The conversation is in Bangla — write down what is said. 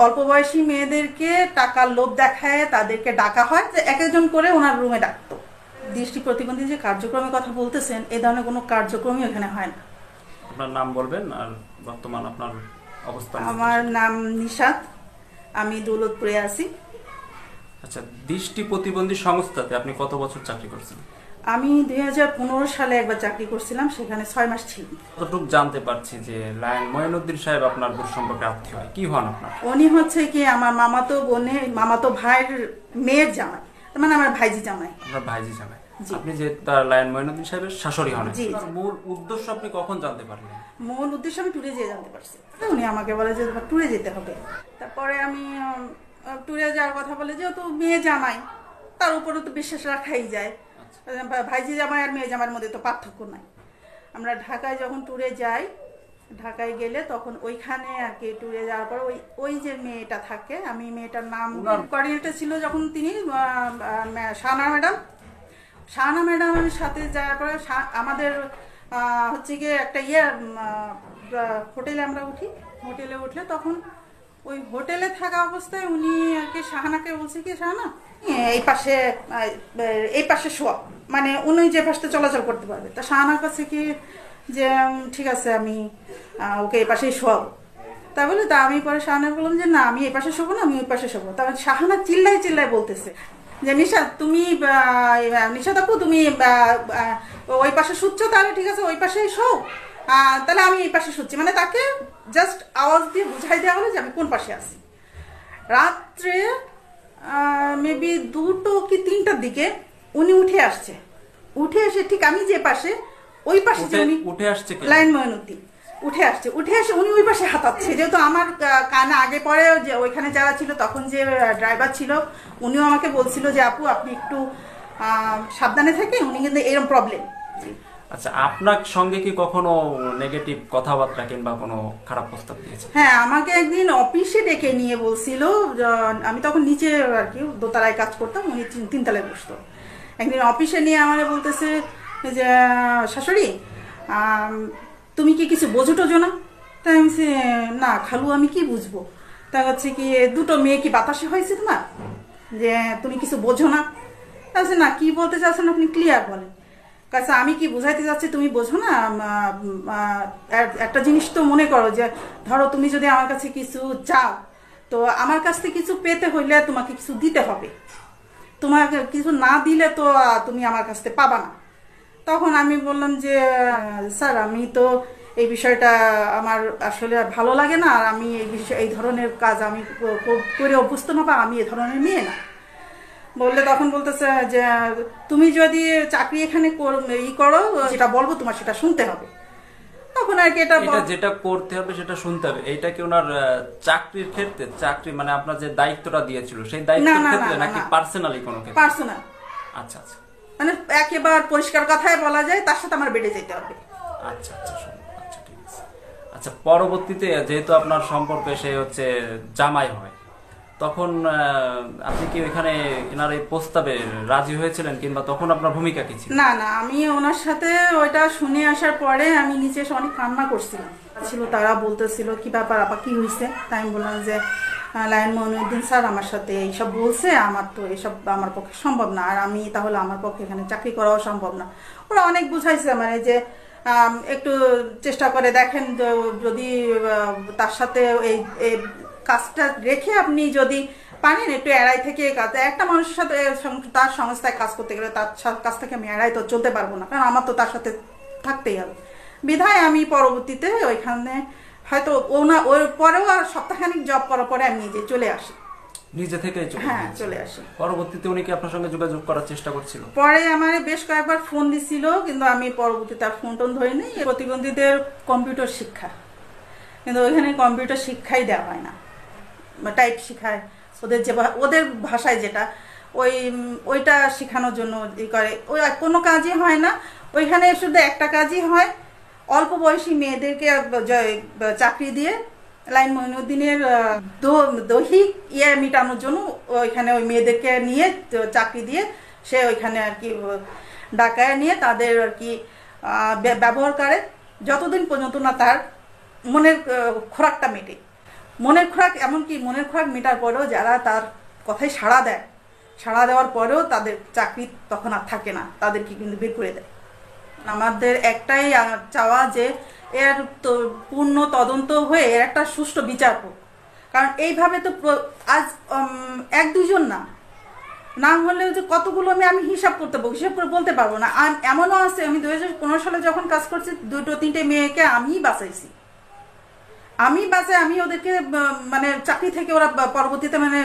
অল্প বয়সী মেয়েদেরকে টাকার লোভ দেখায় তাদেরকে ডাকা হয়, যে এক একজন করে ওনার রুমে ডাকতো। দৃষ্টি প্রতিবন্ধী যে কার্যক্রমের কথা বলতেছেন, এই ধরনের কোনো কার্যক্রমই এখানে হয় না। আপনার নাম বলবেন আর বর্তমান আপনার অবস্থা? আমার নাম নিশাত, আমি দৌলতপুরে আছি। আচ্ছা, দৃষ্টি প্রতিবন্ধী সংস্থাতে আপনি কত বছর চাকরি করছেন? আমি 2015 সালে একবার চাকরি করছিলাম, সেখানে 6 মাস ছিলাম। কতটুকু জানতে পারছি যে লায়ন মঈনুদ্দিন সাহেব আপনার দূর সম্পর্কে আত্মীয় হয়, কি হন আপনার? উনি হচ্ছে কি আমার মামাতো ভাইয়ের মেয়ের জামাই, মানে আমার ভাইজি জামাই। আপনার ভাইজি জামাই। আপনি যে তার লায়ন মঈনুদ্দিন সাহেবের শাশুড়ি হন। জি। মূল উদ্দেশ্য আপনি কখন জানতে পারলেন? মূল উদ্দেশ্য আমি ট্যুরে যেয়ে জানতে পারছি। উনি আমাকে বলে যে ট্যুরে যেতে হবে। তারপরে আমি ট্যুরে যাওয়ার কথা বলে, যেহেতু মেয়ে জামাই, তার উপরে তো বিশ্বাস রাখাই যায়। ভাইজি জামাই আর মেয়ে জামাইয়ের মধ্যে তো পার্থক্য নাই। আমরা ঢাকায় যখন ট্যুরে যাই, ঢাকায় গেলে তখন ওইখানে আর কি ট্যুরে যাওয়ার পর ওই যে মেয়েটা থাকে, আমি মেয়েটার নাম কোঅর্ডিনেটর ছিল যখন তিনি শাহানা ম্যাডামের সাথে যাওয়ার পরে আমাদের হচ্ছে গিয়ে একটা হোটেলে আমরা উঠি। হোটেলে উঠলে তখন ওই হোটেলে থাকা অবস্থায় উনি আর কি শাহানাকে বলছে কি, শাহানা এই পাশে শোয়া, মানে উনি যে পাশে চলাচল করতে পারবে। তা শাহানার কাছে কি যে ঠিক আছে আমি ওকে এই পাশেই শোয়াবো। তা বলে তা আমি পরে শাহানা বললাম যে না, আমি এই পাশে শোবো না, আমি ওই পাশে শোবো। তারপর শাহানা চিল্লাই বলতেছে যে নিশাত আপু তুমি ওই পাশে শুচ্ছ, তাহলে ঠিক আছে ওই পাশেই শো, তাহলে আমি এই পাশে শুচ্ছি। মানে তাকে জাস্ট আওয়াজ দিয়ে বুঝাই দেওয়া হলো যে আমি কোন পাশে আছি। রাত্রে মেবি 2টো কি 3টার দিকে উনি উঠে এসে ঠিক আমি যে পাশে, ওই পাশে উনি উঠে আসছে লায়ন মঈনুদ্দিন উঠে এসে উনি ওই পাশে হাতাচ্ছে। যেহেতু আমার কানে আগে পরে যে ওইখানে যারা ছিল, তখন যে ড্রাইভার ছিল উনিও আমাকে বলছিল যে আপু আপনি একটু সাবধানে থাকেন, উনি কিন্তু এরকম প্রবলেম। আচ্ছা, আপনার সঙ্গে কি কখনো নেগেটিভ কথাবার্তা কিংবা কোনো খারাপ প্রস্তাব দিয়েছে? হ্যাঁ, আমাকে একদিন অফিসে ডেকে নিয়ে বলছিল, আমি তখন নিচে আর কি দোতলায় কাজ করতাম, উনি 3 তলায় বসতো। একদিন অফিসে নিয়ে আমাকে বলতেছে যে শাশুড়ি তুমি কি কিছু বোঝো টোঝো না? তাই আমি না খালু, আমি কি বুঝবো। তা হচ্ছে কি 2টো মেয়ে কি বাতাসে হয়েছে তোমার, যে তুমি কিছু বোঝো না? তা না, কি বলতে চাচ্ছেন আপনি ক্লিয়ার বলেন। কাছে আমি কি বুঝাইতে চাচ্ছি তুমি বোঝো না? একটা জিনিস তো মনে করো, যে ধরো তুমি যদি আমার কাছে কিছু চাও, তো আমার কাছ থেকে কিছু পেতে হইলে তোমাকে কিছু দিতে হবে। তোমাকে কিছু না দিলে তো তুমি আমার কাছ থেকে পাবা না। তখন আমি বললাম যে স্যার আমি তো এই বিষয়টা আমার আসলে ভালো লাগে না, আর আমি এই ধরনের কাজ আমি করে অভ্যস্ত না, বা আমি এ ধরনের মেয়ে না। বললে তখন বলতেছে যে তুমি যদি চাকরি এখানে করো, যেটা বলবো তোমার সেটা শুনতে হবে। তখন আর কি যেটা করতে হবে সেটা শুনতে হবে। এইটা কি ওনার চাকরির ক্ষেত্রে, চাকরি মানে আপনার যে দায়িত্বটা দিয়েছিল সেই দায়িত্বের ক্ষেত্রে নাকি পার্সোনালি কোনো ক্ষেত্রে? পার্সোনাল। আচ্ছা আচ্ছা, মানে একেবারে পরিষ্কার কথায় বলা যায়, তার সাথে আমার বেড়ে যেতে হবে। আচ্ছা আচ্ছা, আচ্ছা ঠিক আছে। আচ্ছা, পরবর্তীতে যেহেতু আপনার সম্পর্কে সে হচ্ছে জামাই হয়, তখন আপনি কি ওইখানে এনার এই প্রস্তাবে রাজি হয়েছিলেন, কিংবা তখন আপনার ভূমিকা কি ছিল? না, আমি ওনার সাথে ওইটা শুনে আসার পরে আমি নিচে এসে অনেক কান্না করছিলাম। তারা বলতেছিল কি ব্যাপার আপা, কি হয়েছে? তাই আমি বললাম যে লায়ন মঈনুদ্দিন স্যার আমার সাথে এইসব বলছে, আমার তো এসব আমার পক্ষে সম্ভব না, আর আমি তাহলে আমার পক্ষে এখানে চাকরি করাও সম্ভব না। ওরা অনেক বুঝাইছে, মানে যে একটু চেষ্টা করে দেখেন, যদি তার সাথে এই কাজটা রেখে আপনি যদি পারেন একটু এড়াই থেকে কাজ। একটা মানুষের সাথে তার সংস্থায় কাজ করতে গেলে তার কাছ থেকে আমি এড়াই তো চলতে পারবো না, কারণ আমার তো তার সাথে থাকতেই হবে। বিধায় আমি পরবর্তীতে ওইখানে হয়তো ওর পরেও আর সপ্তাহখানিক জব করার পরে আমি নিজে চলে আসি, নিজে থেকে। হ্যাঁ, চলে আসি। পরবর্তীতে উনি কি আপনার সঙ্গে যোগাযোগ করার চেষ্টা করছিল? পরে আমার বেশ কয়েকবার ফোন দিছিল, কিন্তু আমি পরবর্তীতে আর ফোন টোন ধরিনি। প্রতিবন্ধীদের কম্পিউটার শিক্ষা, কিন্তু ওইখানে কম্পিউটার শিক্ষাই দেওয়া হয় না, টাইপ শিখায় ওদের ভাষায়, যেটা ওইটা শেখানোর জন্য করে। ওই কোনো কাজই হয় না ওইখানে, শুধু একটা কাজই হয়, অল্প বয়সী মেয়েদেরকে চাকরি দিয়ে লায়ন মঈনুদ্দিনের দৈহিক মেটানোর জন্য ওইখানে ওই মেয়েদেরকে নিয়ে চাকরি দিয়ে সে ওইখানে আর কি ডাকায় নিয়ে তাদের আর কি ব্যবহার করে, যতদিন পর্যন্ত না তার মনের খোরাকটা মেটে। মনের খোরাক, এমনকি মনের খোরাক মেটার পরেও যারা তার কথায় সাড়া দেয়, সাড়া দেওয়ার পরেও তাদের চাকরি তখন আর থাকে না, তাদেরকে কিন্তু বের করে দেয়। আমাদের একটাই চাওয়া যে এর তো পূর্ণ তদন্ত হয়ে এর একটা সুষ্ঠু বিচার হোক। কারণ এইভাবে তো আজ এক দুজন না হলেও যে কতগুলো আমি হিসাব করতে পারবো, হিসাব করে বলতে পারবো না। এমনও আছে, আমি 2015 সালে যখন কাজ করছি 2-3টে মেয়েকে আমিই বাঁচাইছি, আমি ওদেরকে মানে চাকরি থেকে ওরা পরবর্তীতে মানে